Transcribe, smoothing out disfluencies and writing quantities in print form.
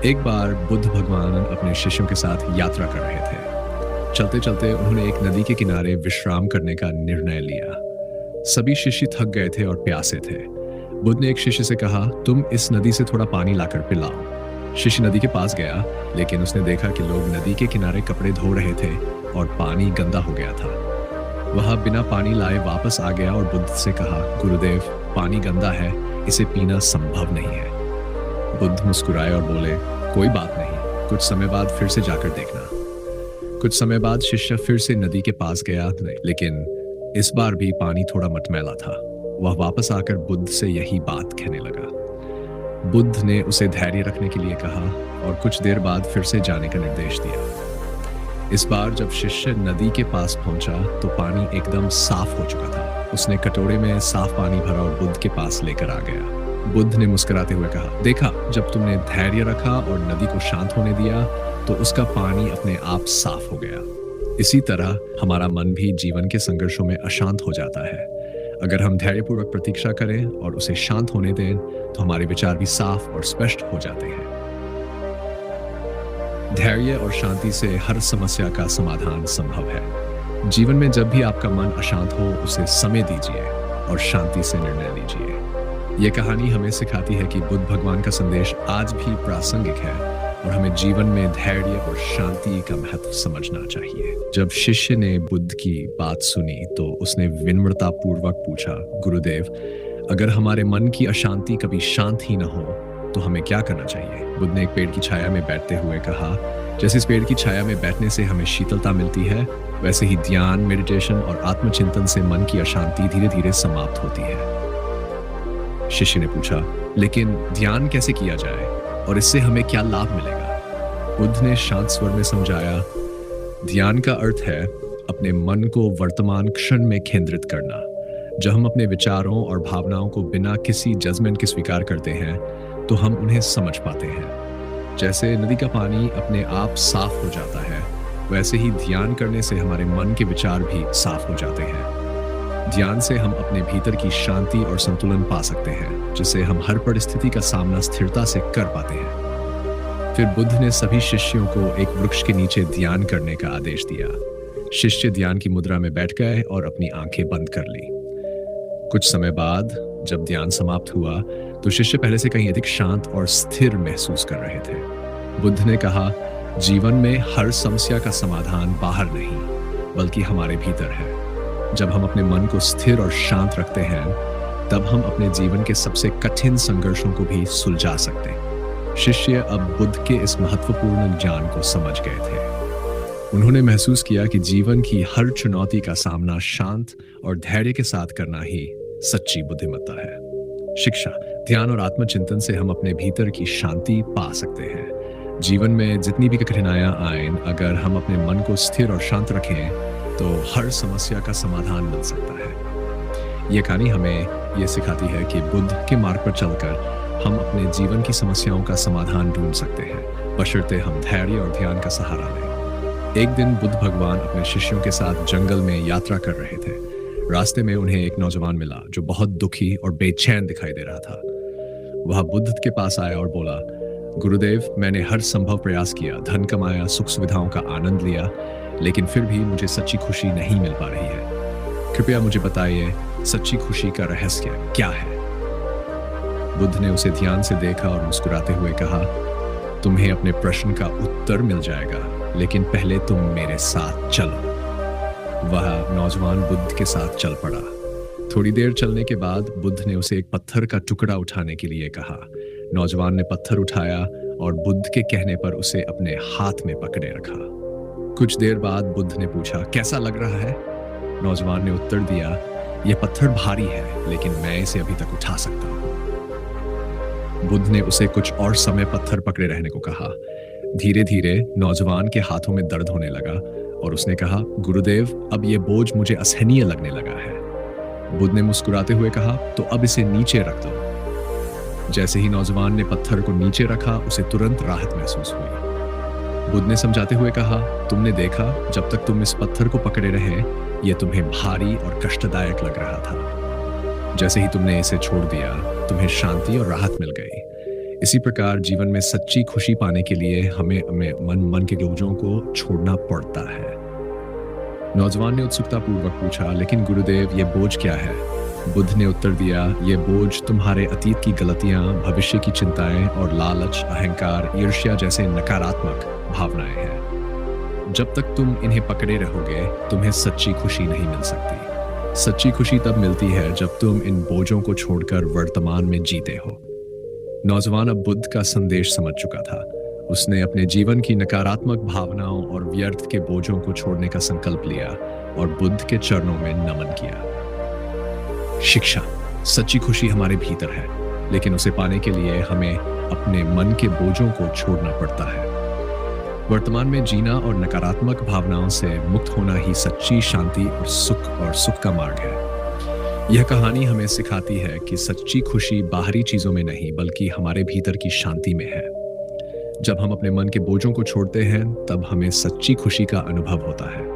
एक बार बुद्ध भगवान अपने शिष्यों के साथ यात्रा कर रहे थे। चलते चलते उन्होंने एक नदी के किनारे विश्राम करने का निर्णय लिया। सभी शिष्य थक गए थे और प्यासे थे। बुद्ध ने एक शिष्य से कहा, तुम इस नदी से थोड़ा पानी लाकर पिलाओ। शिष्य नदी के पास गया, लेकिन उसने देखा कि लोग नदी के किनारे कपड़े धो रहे थे और पानी गंदा हो गया था। वह बिना पानी लाए वापस आ गया और बुद्ध से कहा, गुरुदेव, पानी गंदा है, इसे पीना संभव नहीं है। बुद्ध मुस्कुराए और बोले, कोई बात नहीं, कुछ समय बाद फिर से जाकर देखना। कुछ समय बाद शिष्य फिर से नदी के पास गया, लेकिन इस बार भी पानी थोड़ा मटमैला था। वह वापस आकर बुद्ध से यही बात कहने लगा। बुद्ध ने उसे धैर्य रखने के लिए कहा और कुछ देर बाद फिर से जाने का निर्देश दिया। इस बार जब शिष्य नदी के पास पहुंचा तो पानी एकदम साफ हो चुका था। उसने कटोरे में साफ पानी भरा और बुद्ध के पास लेकर आ गया। बुद्ध ने मुस्कुराते हुए कहा, देखा, जब तुमने धैर्य रखा और नदी को शांत होने दिया तो उसका पानी अपने आप साफ हो गया। इसी तरह हमारा मन भी जीवन के संघर्षों में अशांत हो जाता है। अगर हम धैर्यपूर्वक प्रतीक्षा करें और उसे शांत होने दें तो हमारे विचार भी साफ और स्पष्ट हो जाते हैं। धैर्य और शांति से हर समस्या का समाधान संभव है। जीवन में जब भी आपका मन अशांत हो, उसे समय दीजिए और शांति से निर्णय लीजिए। यह कहानी हमें सिखाती है कि बुद्ध भगवान का संदेश आज भी प्रासंगिक है और हमें जीवन में धैर्य और शांति का महत्व समझना चाहिए। जब शिष्य ने बुद्ध की बात सुनी तो उसने विनम्रता पूर्वक पूछा, गुरुदेव, अगर हमारे मन की अशांति कभी शांत ही न हो तो हमें क्या करना चाहिए? बुद्ध ने एक पेड़ की छाया में बैठते हुए कहा, जैसे इस पेड़ की छाया में बैठने से हमें शीतलता मिलती है, वैसे ही ध्यान, मेडिटेशन और आत्मचिंतन से मन की अशांति धीरे धीरे समाप्त होती है। शिष्य ने पूछा, लेकिन ध्यान कैसे किया जाए और इससे हमें क्या लाभ मिलेगा? बुद्ध ने शांत स्वर में समझाया, ध्यान का अर्थ है अपने मन को वर्तमान क्षण में केंद्रित करना। जब हम अपने विचारों और भावनाओं को बिना किसी जजमेंट के स्वीकार करते हैं तो हम उन्हें समझ पाते हैं। जैसे नदी का पानी अपने आप साफ हो जाता है, वैसे ही ध्यान करने से हमारे मन के विचार भी साफ हो जाते हैं। ध्यान से हम अपने भीतर की शांति और संतुलन पा सकते हैं, जिससे हम हर परिस्थिति का सामना स्थिरता से कर पाते हैं। फिर बुद्ध ने सभी शिष्यों को एक वृक्ष के नीचे ध्यान करने का आदेश दिया। शिष्य ध्यान की मुद्रा में बैठ गए और अपनी आंखें बंद कर ली। कुछ समय बाद जब ध्यान समाप्त हुआ तो शिष्य पहले से कहीं अधिक शांत और स्थिर महसूस कर रहे थे। बुद्ध ने कहा, जीवन में हर समस्या का समाधान बाहर नहीं बल्कि हमारे भीतर है। जब हम अपने मन को स्थिर और शांत रखते हैं तब हम अपने जीवन के सबसे कठिन संघर्षों को भी सुलझा सकते हैं। शिष्य अब बुद्ध के इस महत्वपूर्ण ज्ञान को समझ गए थे। उन्होंने महसूस किया कि जीवन की हर चुनौती का सामना शांत और धैर्य के साथ करना ही सच्ची बुद्धिमत्ता है। शिक्षा, ध्यान और आत्मचिंतन से हम अपने भीतर की शांति पा सकते हैं। जीवन में जितनी भी कठिनाइयां आए, अगर हम अपने मन को स्थिर और शांत रखें तो हर समस्या का समाधान मिल सकता है। ये कहानी हमें ये सिखाती है कि बुद्ध के मार्ग पर चलकर हम अपने जीवन की समस्याओं का समाधान ढूंढ सकते हैं, बशर्ते हम धैर्य और ध्यान का सहारा लें। एक दिन बुद्ध भगवान अपने शिष्यों के साथ जंगल में यात्रा कर रहे थे। रास्ते में उन्हें एक नौजवान मिला जो बहुत दुखी और बेचैन दिखाई दे रहा था। वह बुद्ध के पास आया और बोला, गुरुदेव, मैंने हर संभव प्रयास किया, धन कमाया, सुख सुविधाओं का आनंद लिया, लेकिन फिर भी मुझे सच्ची खुशी नहीं मिल पा रही है। कृपया मुझे बताइए, सच्ची खुशी का रहस्य क्या है? बुद्ध ने उसे ध्यान से देखा और मुस्कुराते हुए कहा, तुम्हें अपने प्रश्न का उत्तर मिल जाएगा, लेकिन पहले तुम मेरे साथ चलो। वह नौजवान बुद्ध के साथ चल पड़ा। थोड़ी देर चलने के बाद बुद्ध ने उसे एक पत्थर का टुकड़ा उठाने के लिए कहा। नौजवान ने पत्थर उठाया और बुद्ध के कहने पर उसे अपने हाथ में पकड़े रखा। कुछ देर बाद बुद्ध ने पूछा, कैसा लग रहा है? नौजवान ने उत्तर दिया, यह पत्थर भारी है, लेकिन मैं इसे अभी तक उठा सकता हूं। बुद्ध ने उसे कुछ और समय पत्थर पकड़े रहने को कहा। धीरे धीरे नौजवान के हाथों में दर्द होने लगा और उसने कहा, गुरुदेव, अब यह बोझ मुझे असहनीय लगने लगा है। बुद्ध ने मुस्कुराते हुए कहा, तो अब इसे नीचे रख दो। जैसे ही नौजवान ने पत्थर को नीचे रखा, उसे तुरंत राहत महसूस हुई। बुद्ध ने समझाते हुए कहा, तुमने देखा, जब तक तुम इस पत्थर को पकड़े रहे, यह तुम्हें भारी और कष्टदायक लग रहा था। जैसे ही तुमने इसे छोड़ दिया, तुम्हें शांति और राहत मिल गई। इसी प्रकार जीवन में सच्ची खुशी पाने के लिए हमें हमें मन के बोझों को छोड़ना पड़ता है। नौजवान ने उत्सुकता पूर्वक पूछा, लेकिन गुरुदेव ये बोझ क्या है? बुद्ध ने उत्तर दिया, ये बोझ तुम्हारे अतीत की गलतियां, भविष्य की चिंताएं और लालच, अहंकार, ईर्ष्या जैसे नकारात्मक भावनाएं हैं। जब तक तुम इन्हें पकड़े रहोगे, तुम्हें सच्ची खुशी नहीं मिल सकती। सच्ची खुशी तब मिलती है जब तुम इन बोझों को छोड़कर वर्तमान में जीते हो। नौजवान अब बुद्ध का संदेश समझ चुका था। उसने अपने जीवन की नकारात्मक भावनाओं और व्यर्थ के बोझों को छोड़ने का संकल्प लिया और बुद्ध के चरणों में नमन किया। शिक्षा, सच्ची खुशी हमारे भीतर है, लेकिन उसे पाने के लिए हमें अपने मन के बोझों को छोड़ना पड़ता है। वर्तमान में जीना और नकारात्मक भावनाओं से मुक्त होना ही सच्ची शांति और सुख का मार्ग है। यह कहानी हमें सिखाती है कि सच्ची खुशी बाहरी चीजों में नहीं, बल्कि हमारे भीतर की शांति में है। जब हम अपने मन के बोझों को छोड़ते हैं, तब हमें सच्ची खुशी का अनुभव होता है।